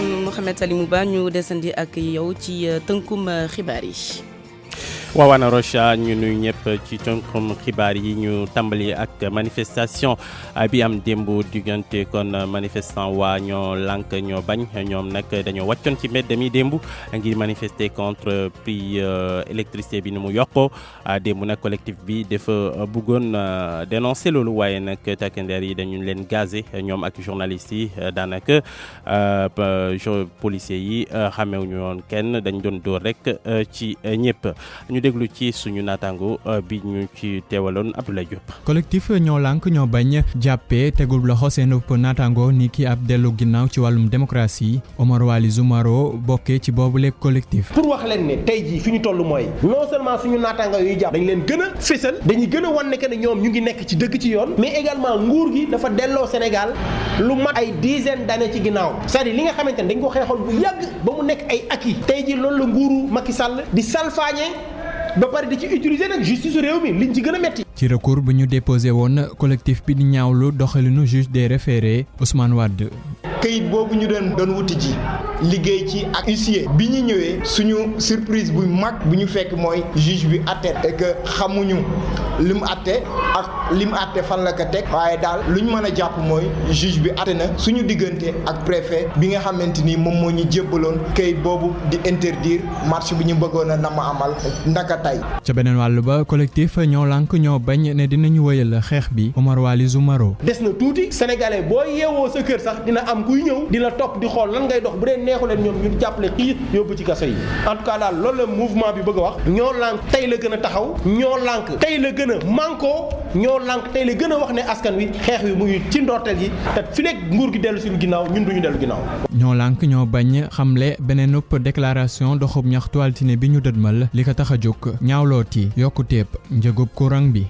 Mouhamed Salimou Ba ñu desandi ak yow ci tënkum xibaar yi. waaw Anna Rocha ñu nuyu ñëpp ci tënkum xibaar yi ñu tàmbali ak manifestation bi am démb diggante kon manifestant waa ñoo lànk ñoo bañ ñoom nag dañoo wàccoon ci mbedd mi démb ngir manifester contre prix électricité bi ni mu yokkoo démb nag collectif bi dafa bëggoon dénoncer loolu waaye nag takkandeer yi dañu leen gazé ñoom ak journalistes yi daanaka policiers yi xamewuñu woon kenn dañ doon dóor rek ci ñëpp. ñu déglu ci suñu naataango bi ñu ci teewaloon Abdoulaye Diop. collectif ñoo lànk ñoo bañ jàppee tegul loxo seen naataango ni ki ab dellu ginnaaw ci wàllum démocratie Omar Wali Zoumaro bokkee ci boobule collectif. pour wax leen ne tey jii fi ñu toll mooy non seulement suñu naataango yuy jàpp dañ leen gën a fésal dañuy gën a wan ne que ne ñoom ñu ngi nekk ci dëgg ci yoon mais également nguur gi dafa delloo Sénégal lu mat ay dizaine d'années ci ginnaaw c'est-à-dire li nga xamante ne dañ ko xeexoon bu yàgg ba mu nekk ay acquis tey jii loolu la nguuru Macky Sall di salfaañe ba pare di ci utiliser nag justice réew mi liñ ci gën a metti. ci recours bu ñu déposé woon collectif bi di ñaawlu doxalinu juge des référés Ousmane Wade. këyit boobu ñu doon wuti ji liggéey ci ak huissier bi ñu ñëwee suñu surprise bu mag bu ñu fekk mooy juge bi àtte et que xamuñu li mu àtte ak li mu àtte fan la ko teg waaye daal lu ñu mën a jàpp mooy juge bi àtte na suñu diggante ak préfet bi nga xamante ni moom moo ñu jébbaloon këyit boobu di interdire marche bi ñu bëggoon a nama amal ndaka tey. ca beneen wàll ba collectif ñoo lànk ñoo bañ ne dinañu wëyal xeex bi Omar Wali Zoumaro. des na tuuti sénégalais boo yeewoo sa kër sax dina am kuy ñëw di la topp di xool lan ngay dox bu dee neexu leen ñoom ñu jàppale kii yóbbu ci kaso yi en tout cas daal loolu la mouvement bi bëgg a wax ñoo lànk tey la gën a taxaw ñoo lànk tey la gën a manko ñoo lànk tey la gën a wax ne askan wi xeex wi mu ngi ci ndorteel yi te fi nekk nguur gi dellu suñu ginnaaw ñun duñu dellu ginnaaw. ñoo lànk ñoo bañ xamle beneen déclaration doxub ñaxtu altine bi ñu dëdmal li ko tax a jóg ñaawlooti yokkuteeb njëgub courant bi.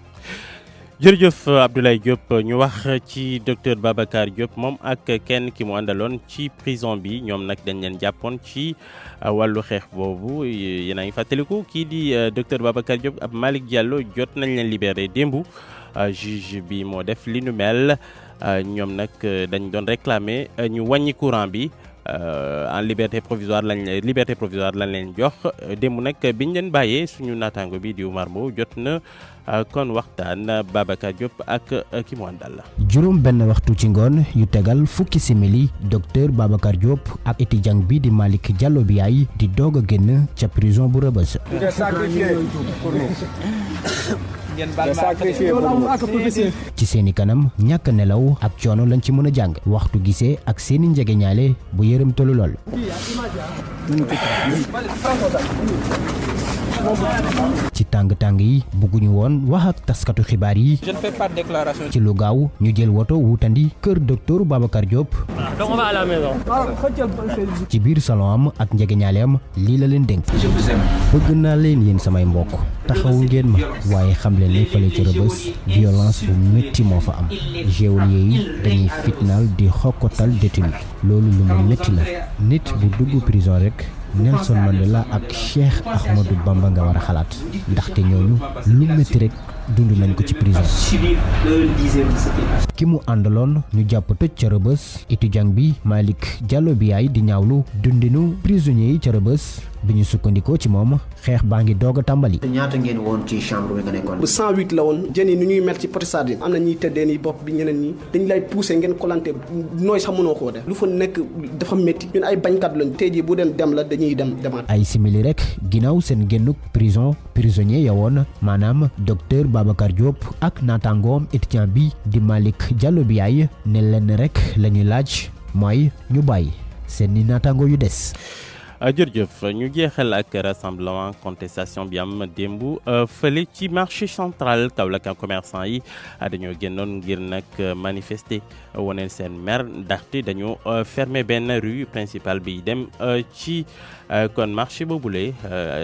jërëjëf Abdoulaye Diop ñu wax ci docteur Babacar Diop moom ak kenn ki mu àndaloon ci prison bi ñoom nag dañ leen jàppoon ci wàllu xeex boobu yéen a ngi fàttaliku kii di docteur Babacar Diop ab Malick Diallo jot nañ leen libéré démb juge bi moo def li nu mel ñoom nag dañ doon réclamer ñu wàññi courant bi en liberté provisoire lañ leen jox démb nag biñ leen bàyyee suñu naataango bi di Oumar Mbow jot na kon waxtaan Babacar Diop ak ki mu àndal. juróom benn waxtu ci ngoon yu tegal fukki simili docteur Babacar Diop ak étudiant bi di Malick Diallo bi ay di doog a génn ca prison bu Rebeuss. ci seeni kanam ñàkk nelaw ak coono lañ ci mën a jàng waxtu gisee ak seeni njegeñaale bu yërëm tollu lool. ci tàng-tàng yi bëgguñu woon wax ak taskatu xibaar yi. Je ne fais pas de déclaration. ci lu gaaw ñu jël woto wutandi kër docteur Babacar Diop. Donc on va à la maison. ci biir salon am ak njegeñaaleem lii la leen dénk. bëgg naa leen yéen samay mbokk taxawu ngeen ma waaye xam leen ne fële ci Rebeuss violence bu métti moo fa am geôlier yi dañuy fitnaal di xokkotal détenu loolu lu mu métti la nit bu dugg prison rek Nelson Mandela ak Cheikh Ahmadou Bamba nga war a xalaat ndaxte ñooñu lu métti rek dund nañ ko ci prison. ki mu àndaloon ñu jàpp tëj ca Rebeuss étudiant bi Malick Diallo bi yaay di ñaawlu dundinu prisonniers yi ca Rebeuss bi ñu sukkandikoo ci moom xeex baa ngi doog a tàmbali. ñaata ngeen woon ci chambre bi nga nekkoon. bu 108 la woon jën yi nu ñuy mel ci poti sardine am na ñuy tëddee ni bopp bi ñeneen ñi dañ lay poussé ngeen kolante nooy sax mënoo koo def lu fa nekk dafa métti ñun ay bañkat lañ tey jii bu den dem la dañuy demaat. ay simili rek ginnaaw seen génnuk prison prisonnier ya woon maanaam docteur Babacar Diop ak naataangoom étudiant bi di Malick Diallo bi yaay ne leen rek la ñuy laaj mooy ñu bàyyi seen i naataango yu des. jërëjëf ñu jeexal ak rassemblement contestation bi am démb fële ci marché central Kaolack commerçant yi dañoo génnoon ngir nag manifester wane seen mer ndaxte dañoo fermer benn rue principale bi dem ci kon marché boobule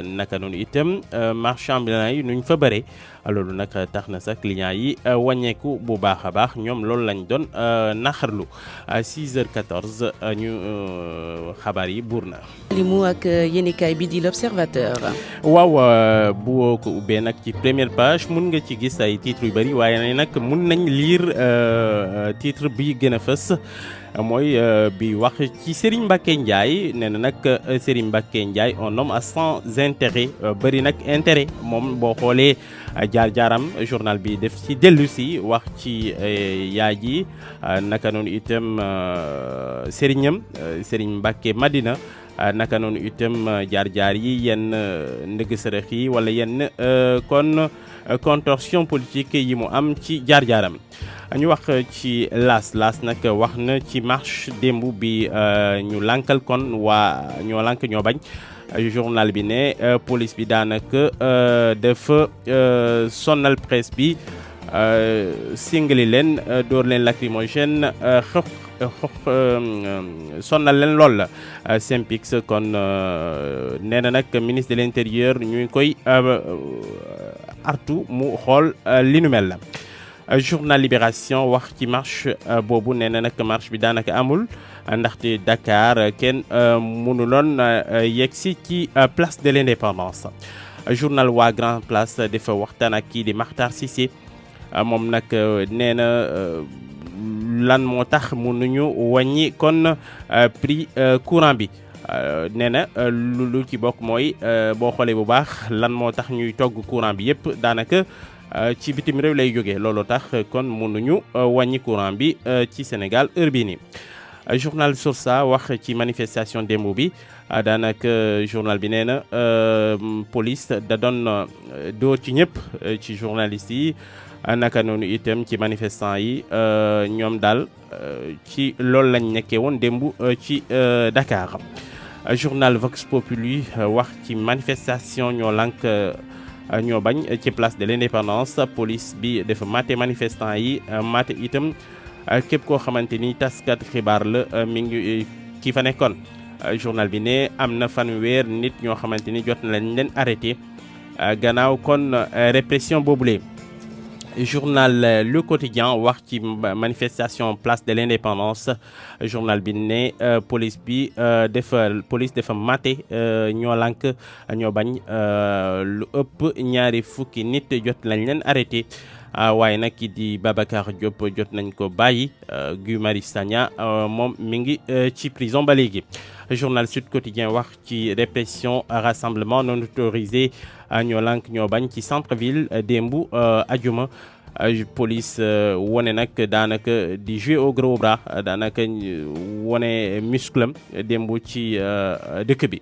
naka noonu itam marchand ambulant yi nuñ fa bare loolu nag tax na sax clients yi wàññeeku bu baax a baax ñoom loolu lañ doon naxarlu 6h14 ñu xabaar yi buur na. limu ak yéenekaay bi di l'Observateur. waaw bu ko ubbee nag ci première page mun nga ci gis ay titres yu bëri waaye nag mun nañ lire titre bi gën a fës mooy bi wax ci Serigne Mbacké Ndiaye nee na nag Serigne Mbacké Ndiaye un homme à sans intérêt bëri nag intérêt moom boo xoolee jaar-jaaram journal bi def ci dellu si wax ci yaay ji naka noonu itam Serignam Serigne Mbacké Madina naka noonu itam jaar-jaar yi yenn ndëgg sërëx yi wala yenn kon contorsion politique yi mu am ci jaar-jaaram ñu wax ci laas nag wax na ci marche démb bi ñu lankal kon waa ñoo lank ñoo bañ journal bi ne police bi daanaka dafa sonnal presse bi singali leen door leen lacrymogène sonnal leen lool la Synpics kon nee na nag ministre de l'intérieur ñu ngi koy artu mu xool li nu mel la journal Libération wax ci marche boobu nee na nag marche bi daanaka amul ndaxte Dakar kenn mënuloon yegsi ci place de l'indépendance journal waa Grand Place dafa waxtaan ak kii di Makhtar Cissé moom nag nee na lan moo tax mënuñu wàññi kon prix courant bi nee na lu ci bokk mooy boo xoolee bu baax lan moo tax ñuy togg courant bi yëpp daanaka ci bitim réew lay jógee loolu tax kon mënuñu wàññi courant bi ci Sénégal heure bii nii. journal Source A wax ci manifestation démb bi daanaka journal bi nee na police da doon dóor ci ñëpp ci journalistes yi naka noonu itam ci manifestants yi ñoom daal ci loolu lañ nekkee woon démb ci Dakar. journal Vox Populi wax ci manifestation ñoo lank ñoo bañ ci place de l'indépendance police bi dafa maté manifestants yi maté itam képp koo xamante ni taskat xibaar la mi ngi ki fa nekkoon journal bi ne am na fanweer nit ñoo xamante ni jot na leen arrêté gannaaw kon répression boobule. journal Le Quotidien wax ci manifestation place de l'indépendance journal bi ne police dafa maté ñoo lank ñoo bañ lu ëpp ñaari fukki nit jot nañ leen arrêté waaye nag ki di Babacar Diop jot nañ ko bàyyi Guy Marius Sagna moom mi ngi ci prison ba léegi. journal Sud Quotidien wax ci répression rassemblement non autorisé ñoo lank ñoo bañ ci centre ville démbu ajuma police wone nag daanaka di jouer au gros bras daanaka wone musclam démbu ci dëkk bi.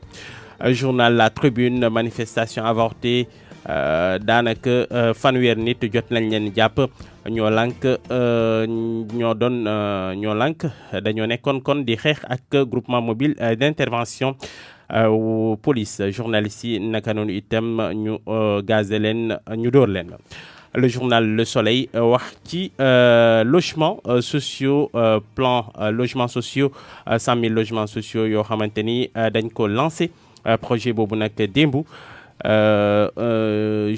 journal La Tribune manifestation avortée daanaka fanweer nit jot nañ leen jàpp ñoo lank ñoo lank dañoo nekkoon kon di xeex ak groupement mobile d'intervention police journalistes yi naka noonu itam ñu gazé leen ñu dóor leen. le journal Le Soleil wax ci logements sociaux plan logements sociaux 100 000 logements sociaux yoo xamante ni dañ ko lancé projet boobu nag démb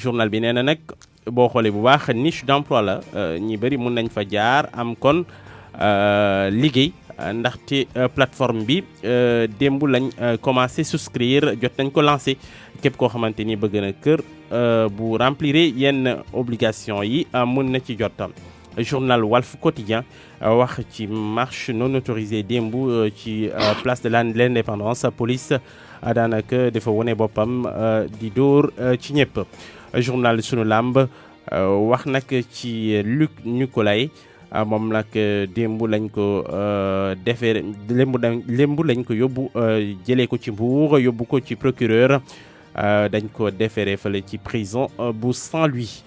journal bi nee na nag boo xoolee bu baax niche d'emploi la ñi bëri mun nañ fa jaar am kon liggéey ndaxte plateforme bi démb lañ commencé souscrire jot nañ ko lancé képp koo xamante ni bëgg na kër bu remplir yenn obligation yi mun na ci jotam. journal Walf Quotidien wax ci marche non autorisée démb ci place de l'indépendance police daanaka dafa wone boppam di dóor ci ñëpp. journal Sunu Lamb wax nag ci Luc Nicolaï moom nag démb lañ ko defee démb lañ ko yóbbu jëlee ko ci Mbour yóbbu ko ci procureur dañ ko déféré fële ci prison bu Saint-Louis.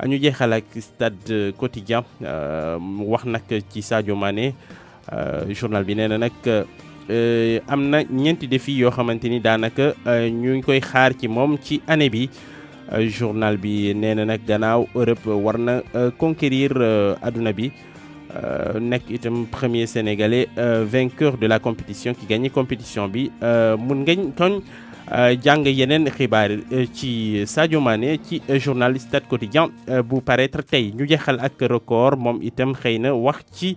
ñu jeexal ak Stade Quotidien wax nag ci Sadio Mané journal bi nee na nag am na ñeenti défi yoo xamante ni daanaka ñu ngi koy xaar ci moom ci année bi. journal bi nee na nag gannaaw Europe war na conquérir adduna bi nekk itam premier sénégalais vainqueur de la compétition qui gagne compétition bi mun ngañ kon jàng yeneen xibaar ci Sadio Mané ci journal Stade Quotidien bu paraître tey. ñu jeexal ak Record moom itam xëy na wax ci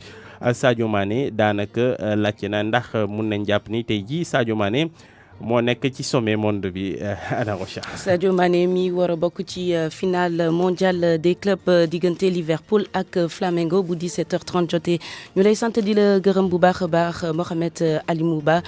Sadio Mané daanaka laajte na ndax mun nañ jàpp ni tey jii Sadio Mané moo nekk ci sommet monde bi Ana Rocha. Sadio Mané mi war a bokk ci finale mondial des clubs diggante Liverpool ak Flamengo bu 17h30 jotee ñu lay sant di la gërëm bu baax a baax Mohamed Alimou Ba